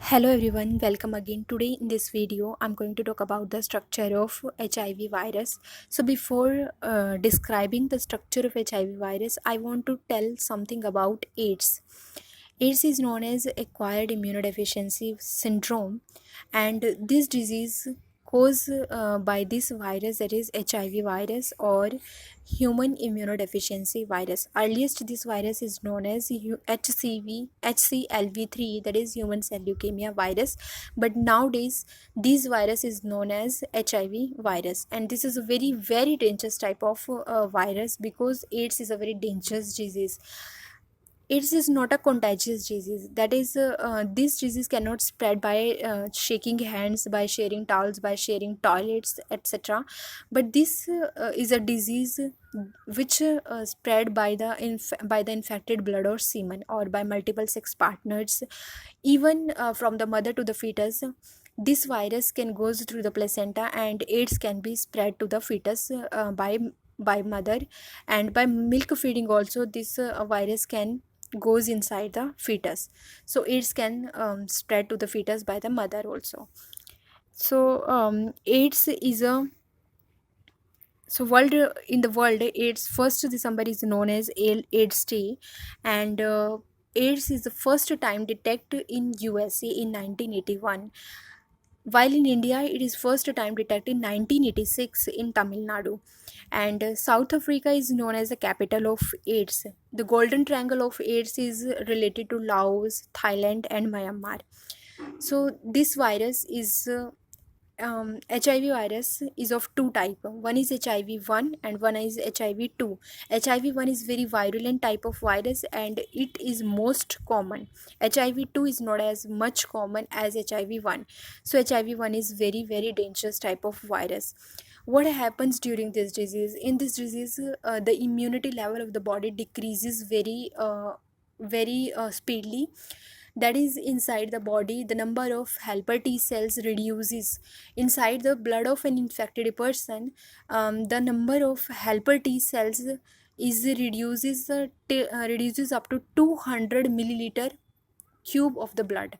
Hello everyone, welcome again. Today in this video, I'm going to talk about the structure of HIV virus. So before describing the structure of HIV virus, I want to tell something about AIDS. AIDS is known as acquired immunodeficiency syndrome, and this disease caused by this virus, that is HIV virus or human immunodeficiency virus. Earliest this virus is known as HCLV3, that is human cell leukemia virus, but nowadays this virus is known as HIV virus, and this is a very dangerous type of virus because AIDS is a very dangerous disease. AIDS is not a contagious disease. That is, this disease cannot spread by shaking hands, by sharing towels, by sharing toilets, etc. But this is a disease which spread by the infected blood or semen, or by multiple sex partners, even from the mother to the fetus. This virus can goes through the placenta, and AIDS can be spread to the fetus by mother, and by milk feeding also this virus can goes inside the fetus. So AIDS can spread to the fetus by the mother also. So AIDS is a world in the world, AIDS 1st December is known as AIDS Day, and AIDS is the first time detected in USA in 1981, while in India it is first time detected in 1986 in Tamil Nadu. And South Africa is known as the capital of AIDS. The golden triangle of AIDS is related to Laos, Thailand and Myanmar. So this virus is HIV virus is of two type. One is HIV-1 and one is HIV-2. HIV-1 is very virulent type of virus and it is most common. HIV-2 is not as much common as HIV-1. So HIV-1 is very dangerous type of virus. What happens during this disease? In this disease, the immunity level of the body decreases very speedily. That is, inside the body the number of helper T cells reduces. Inside the blood of an infected person, the number of helper T cells is reduces up to 200 milliliter cube of the blood,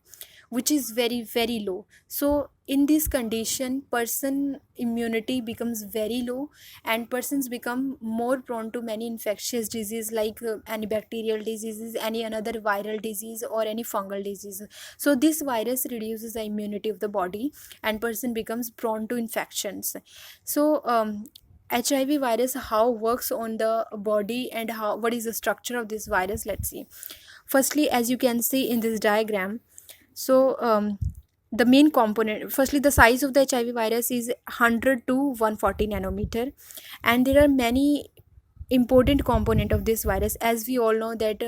which is very low. So in this condition, person immunity becomes very low, and persons become more prone to many infectious disease, like any bacterial diseases, any another viral disease or any fungal disease. So this virus reduces the immunity of the body and person becomes prone to infections. So HIV virus, how works on the body and what is the structure of this virus? Let's see. Firstly, as you can see in this diagram, so the main component, firstly the size of the HIV virus is 100 to 140 nanometer, and there are many important component of this virus. As we all know that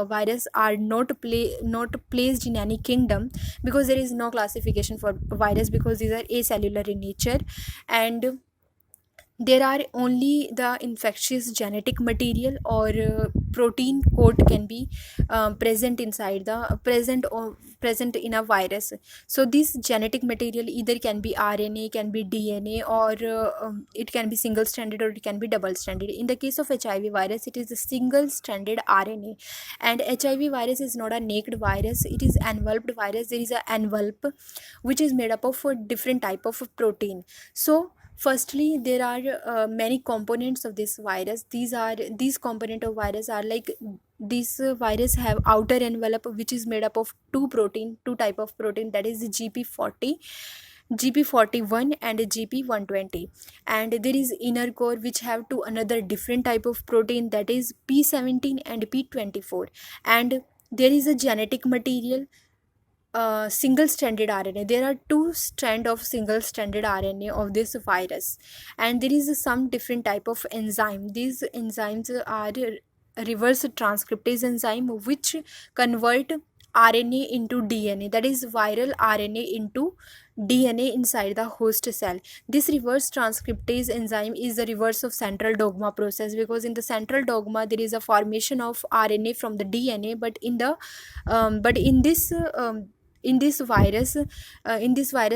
virus are not placed in any kingdom, because there is no classification for virus, because these are acellular in nature, and there are only the infectious genetic material or protein code can be present inside the present in a virus. So this genetic material either can be RNA, can be DNA, or it can be single stranded or it can be double stranded. In the case of HIV virus, it is a single stranded RNA, and HIV virus is not a naked virus, it is enveloped virus. There is an envelope which is made up of a different type of protein. So firstly, there are many components of this virus. These component of virus are like, this virus have outer envelope which is made up of two type of protein, that is GP40, GP41 and GP120, and there is inner core which have two another different type of protein, that is P17 and P24, and there is a genetic material, single-stranded RNA. There are two strands of single-stranded RNA of this virus, and there is some different type of enzyme. These enzymes are reverse transcriptase enzyme, which convert RNA into DNA, that is viral RNA into DNA inside the host cell. This reverse transcriptase enzyme is the reverse of central dogma process, because in the central dogma there is a formation of RNA from the DNA, but in this virus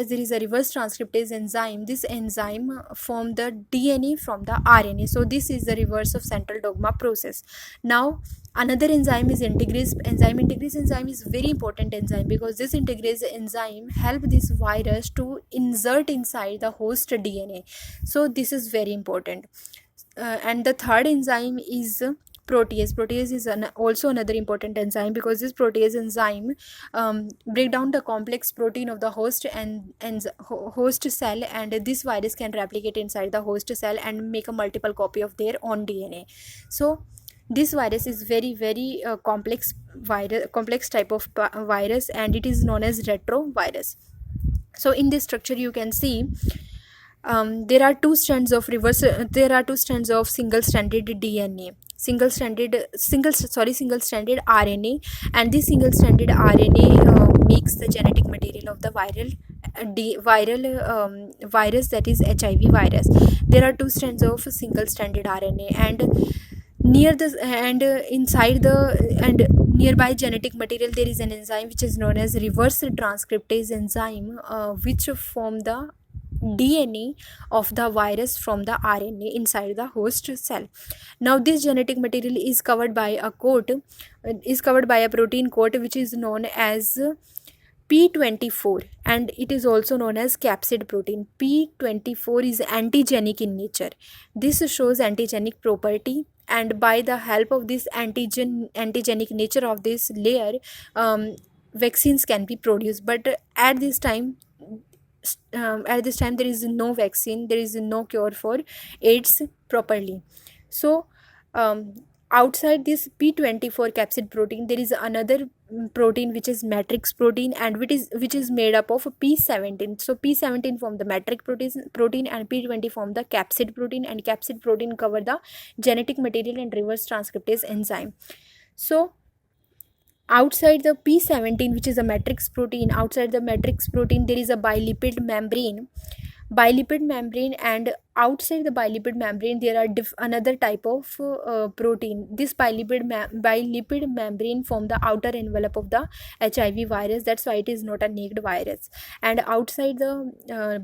there is a reverse transcriptase enzyme. This enzyme form the DNA from the RNA. So this is the reverse of central dogma process. Now Another enzyme is integrase enzyme. Integrase enzyme is very important enzyme because this integrase enzyme help this virus to insert inside the host DNA. So this is very important. And the third enzyme is protease. Protease is also another important enzyme because this protease enzyme break down the complex protein of the host and host cell, and this virus can replicate inside the host cell and make a multiple copy of their own DNA. So this virus is very complex type of virus, and it is known as retrovirus. So in this structure you can see there are two strands of single stranded DNA, single stranded RNA, and this single stranded RNA makes the genetic material of the virus, that is HIV virus. There are two strands of single stranded RNA, and near the and inside the and nearby genetic material there is an enzyme which is known as reverse transcriptase enzyme, which form the DNA of the virus from the RNA inside the host cell. Now this genetic material is covered by a protein coat which is known as P24, and it is also known as capsid protein. P24 is antigenic in nature. This shows antigenic property, and by the help of this antigenic nature of this layer, vaccines can be produced. But at this time there is no vaccine, there is no cure for AIDS properly. So outside this P24 capsid protein there is another protein which is matrix protein, and which is made up of P17. So P17 form the matrix protein and P20 form the capsid protein, and capsid protein cover the genetic material and reverse transcriptase enzyme. So outside the P17, which is a matrix protein, outside the matrix protein there is a bilipid membrane, and outside the bilipid membrane there are another type of protein. This bilipid membrane form the outer envelope of the HIV virus. That's why it is not a naked virus. And outside the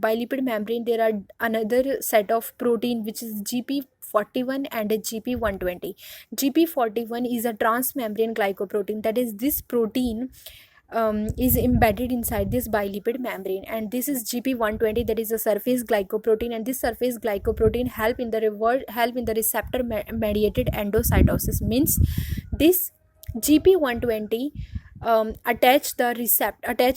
bilipid membrane there are another set of protein which is GP41 and GP120. GP41 is a transmembrane glycoprotein, that is this protein is embedded inside this bilipid membrane, and this is GP120, that is a surface glycoprotein, and this surface glycoprotein help in the receptor mediated endocytosis. Means this GP120 attach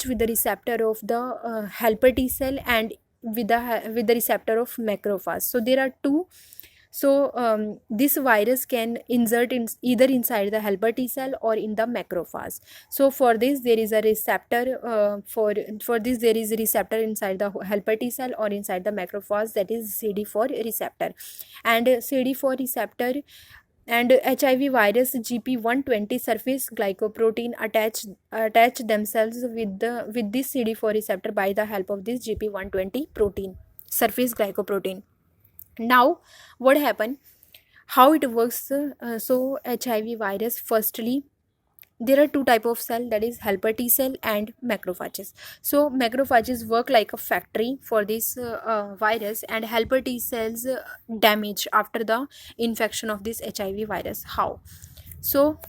with the receptor of the helper T cell and with the receptor of macrophage. So there are two. So this virus can insert either inside the helper T cell or in the macrophage. So for this there is a receptor for this there is a receptor inside the helper T cell or inside the macrophage, that is CD4 receptor. And CD4 receptor and HIV virus GP120 surface glycoprotein attach themselves with this CD4 receptor by the help of this GP120 protein, surface glycoprotein. Now what happened, how it works? So HIV virus, firstly there are two type of cell, that is helper T cell and macrophages. So macrophages work like a factory for this virus, and helper T cells damage after the infection of this HIV virus. How? So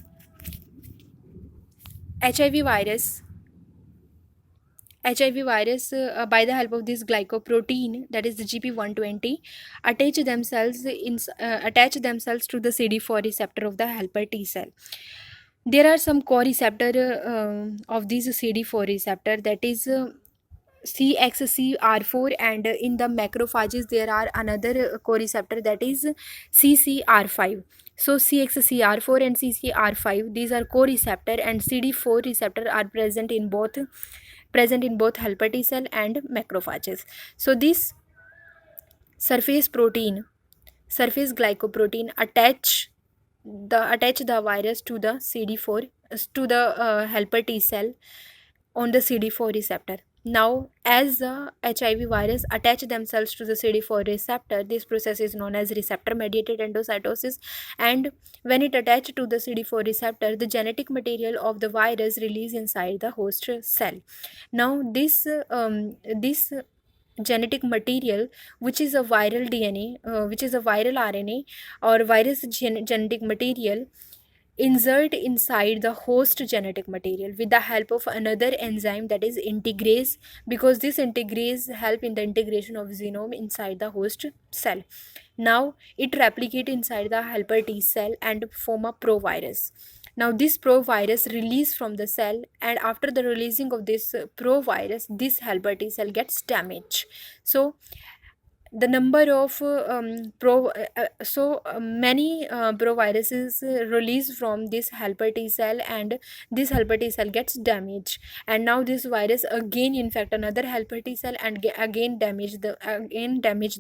HIV virus by the help of this glycoprotein, that is the GP120, attach themselves to the CD4 receptor of the helper T cell. There are some co-receptor of this CD4 receptor, that is CXCR4, and in the macrophages there are another co-receptor, that is CCR5. So CXCR4 and CCR5, these are co-receptor, and CD4 receptor are present in both helper T cell and macrophages. So this surface glycoprotein attach the virus to the CD4 to the helper T cell on the CD4 receptor. Now as the HIV virus attach themselves to the CD4 receptor, this process is known as receptor mediated endocytosis, and when it attached to the CD4 receptor, the genetic material of the virus release inside the host cell. Now this genetic material, which is a viral DNA, which is a viral RNA or virus genetic material, insert inside the host genetic material with the help of another enzyme, that is integrase, because this integrase help in the integration of genome inside the host cell. Now it replicate inside the helper T cell and form a provirus. Now this provirus release from the cell, and after the releasing of this provirus, this helper T cell gets damaged. So the number of many proviruses released from this helper T cell, and this helper T cell gets damaged, and now this virus again infect another helper T cell and again damage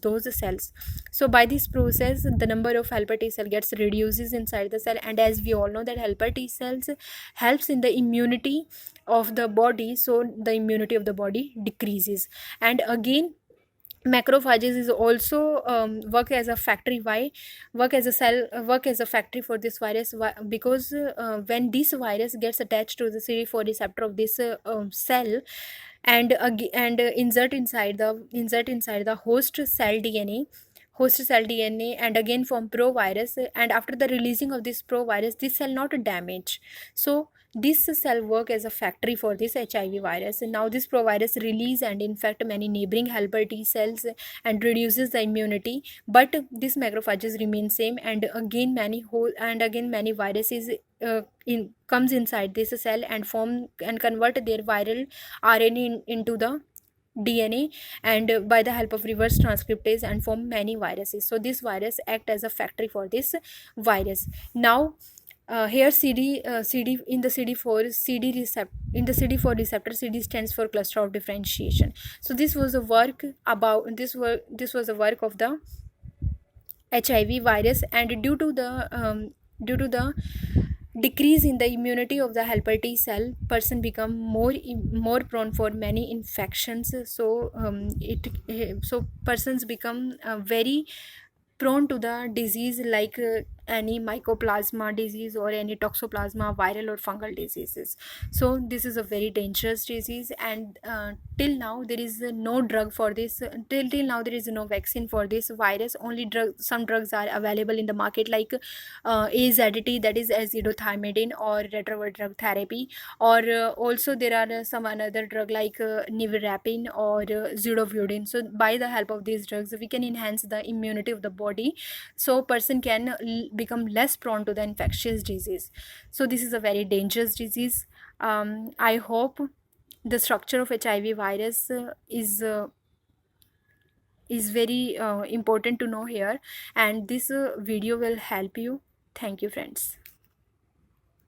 those cells. So by this process, the number of helper T cell gets reduces inside the cell, and as we all know that helper T cells helps in the immunity of the body, so the immunity of the body decreases. And again, macrophages is also work as a factory. Why work as a cell work as a factory for this virus? Why? Because when this virus gets attached to the CD4 receptor of this cell, and insert inside the host cell DNA, and again form provirus, and after the releasing of this provirus, this cell not damage. So this cell work as a factory for this HIV virus, and now this provirus release and infect many neighboring helper T cells and reduces the immunity, but this macrophages remain same, and again many viruses comes inside this cell and form and convert their viral RNA into the DNA, and by the help of reverse transcriptase, and form many viruses. So this virus act as a factory for this virus. Now here CD in the CD4 receptor, CD stands for cluster of differentiation. So this was a work about this was a work of the HIV virus, and due to the decrease in the immunity of the helper T cell, person become more prone for many infections. So so persons become very prone to the disease, like any mycoplasma disease or any toxoplasma viral or fungal diseases. So this is a very dangerous disease, and till now there is no drug for this. Till now there is no vaccine for this virus. Only some drugs are available in the market, like AZT, that is azithromycin, or retrovirus drug therapy, or also there are some another drug like nevirapine or zidovudine. So by the help of these drugs, we can enhance the immunity of the body, so person can become less prone to the infectious disease. So this is a very dangerous disease. I hope the structure of HIV virus is very important to know here, and this video will help you. Thank you, friends.